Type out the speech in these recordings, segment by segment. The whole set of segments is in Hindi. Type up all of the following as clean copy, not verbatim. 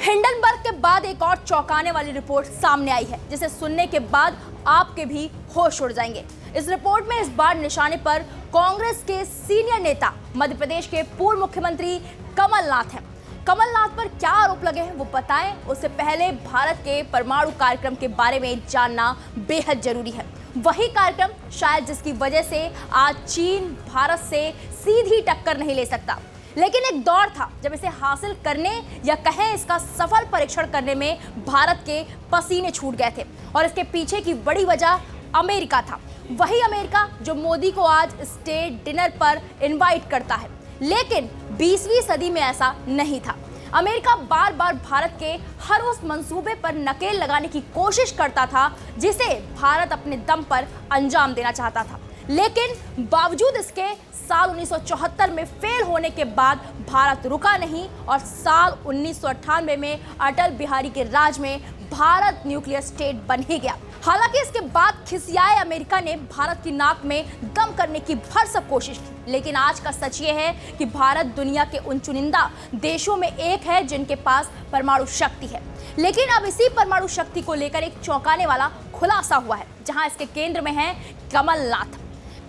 हिंडनबर्ग के बाद एक और चौंकाने वाली रिपोर्ट सामने आई है, जिसे सुनने के बाद आपके भी होश उड़ जाएंगे। इस रिपोर्ट में इस बार निशाने पर कांग्रेस के सीनियर नेता मध्य प्रदेश के पूर्व मुख्यमंत्री कमलनाथ हैं। कमलनाथ पर क्या आरोप लगे हैं वो बताएं, उससे पहले भारत के परमाणु कार्यक्रम के बारे में जानना बेहद जरूरी है। वही कार्यक्रम शायद जिसकी वजह से आज चीन भारत से सीधी टक्कर नहीं ले सकता, लेकिन एक दौर था जब इसे हासिल करने या कहें इसका सफल परीक्षण करने में भारत के पसीने छूट गए थे, और इसके पीछे की बड़ी वजह अमेरिका था। वही अमेरिका जो मोदी को आज स्टेट डिनर पर इनवाइट करता है, लेकिन 20वीं सदी में ऐसा नहीं था। अमेरिका बार बार भारत के हर उस मंसूबे पर नकेल लगाने की कोशिश करता था जिसे भारत अपने दम पर अंजाम देना चाहता था, लेकिन बावजूद इसके साल 1974 में फेल होने के बाद भारत रुका नहीं और साल 1998 में अटल बिहारी के राज में भारत न्यूक्लियर स्टेट बन ही गया। हालांकि इसके बाद खिसियाए अमेरिका ने भारत की नाक में दम करने की भरसक कोशिश की, लेकिन आज का सच ये है कि भारत दुनिया के उन चुनिंदा देशों में एक है जिनके पास परमाणु शक्ति है। लेकिन अब इसी परमाणु शक्ति को लेकर एक चौंकाने वाला खुलासा हुआ है, जहां इसके केंद्र में है कमलनाथ।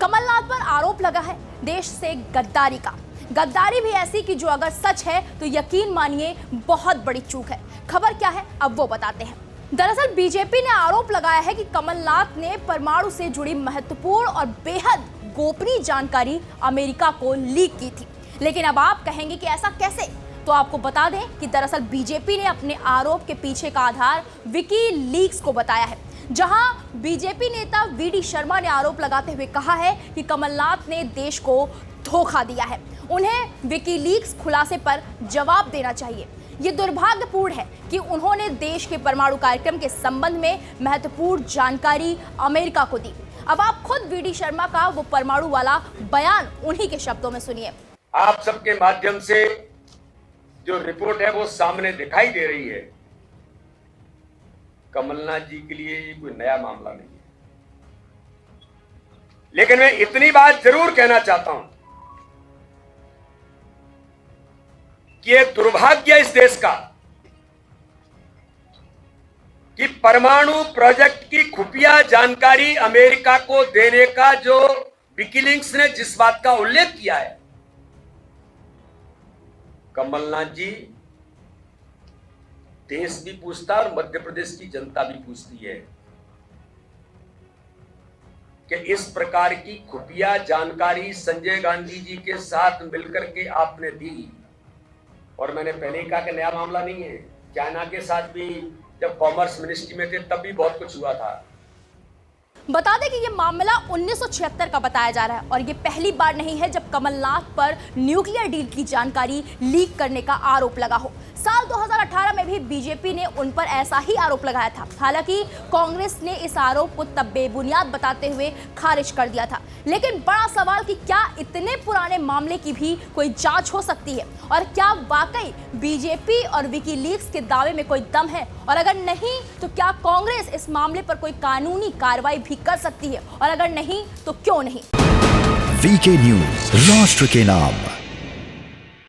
कमलनाथ पर आरोप लगा है देश से गद्दारी का। गद्दारी भी ऐसी कि जो अगर सच है तो यकीन मानिए बहुत बड़ी चूक है। खबर क्या है अब वो बताते हैं। दरअसल बीजेपी ने आरोप लगाया है कि कमलनाथ ने परमाणु से जुड़ी महत्वपूर्ण और बेहद गोपनीय जानकारी अमेरिका को लीक की थी। लेकिन अब आप कहेंगे कि ऐसा कैसे, तो आपको बता दें कि दरअसल बीजेपी ने अपने आरोप के पीछे का आधार विकीलीक्स को बताया है, जहां बीजेपी नेता वीडी शर्मा ने आरोप लगाते हुए कहा है कि कमलनाथ ने देश को धोखा दिया है, उन्हें विकीलीक्स खुलासे पर जवाब देना चाहिए। ये दुर्भाग्यपूर्ण है कि उन्होंने देश के परमाणु कार्यक्रम के संबंध में महत्वपूर्ण जानकारी अमेरिका को दी। अब आप खुद वीडी शर्मा का वो परमाणु वाला बयान उन्हीं के शब्दों में सुनिए। आप सबके माध्यम से जो रिपोर्ट है वो सामने दिखाई दे रही है, कमलनाथ जी के लिए ये कोई नया मामला नहीं है। लेकिन मैं इतनी बात जरूर कहना चाहता हूं कि ये दुर्भाग्य इस देश का कि परमाणु प्रोजेक्ट की खुफिया जानकारी अमेरिका को देने का जो विकीलीक्स ने जिस बात का उल्लेख किया है, कमलनाथ जी, देश भी पूछता और मध्य प्रदेश की जनता भी पूछती है कि इस प्रकार की खुफिया जानकारी संजय गांधी जी के साथ मिलकर के आपने दी। और मैंने पहले ही कहा कि नया मामला नहीं है। चाइना के साथ भी जब कॉमर्स मिनिस्ट्री में थे तब भी बहुत कुछ हुआ था। बता दें कि ये मामला 1976 का बताया जा रहा है, और ये पहली बार नहीं है जब कमलनाथ पर न्यूक्लियर डील की जानकारी लीक करने का आरोप लगा हो। साल 2018 में भी बीजेपी ने उन पर ऐसा ही आरोप लगाया था। हालांकि कांग्रेस ने इस आरोप को तब बेबुनियाद बताते हुए खारिज कर दिया था। लेकिन बड़ा सवाल कि क्या इतने पुराने मामले की भी कोई जांच हो सकती है, और क्या वाकई बीजेपी और विकीलीक्स के दावे में कोई दम है, और अगर नहीं तो क्या कांग्रेस इस मामले पर कोई कानूनी कार्रवाई भी कर सकती है, और अगर नहीं तो क्यों नहीं। वीके न्यूज, राष्ट्र के नाम।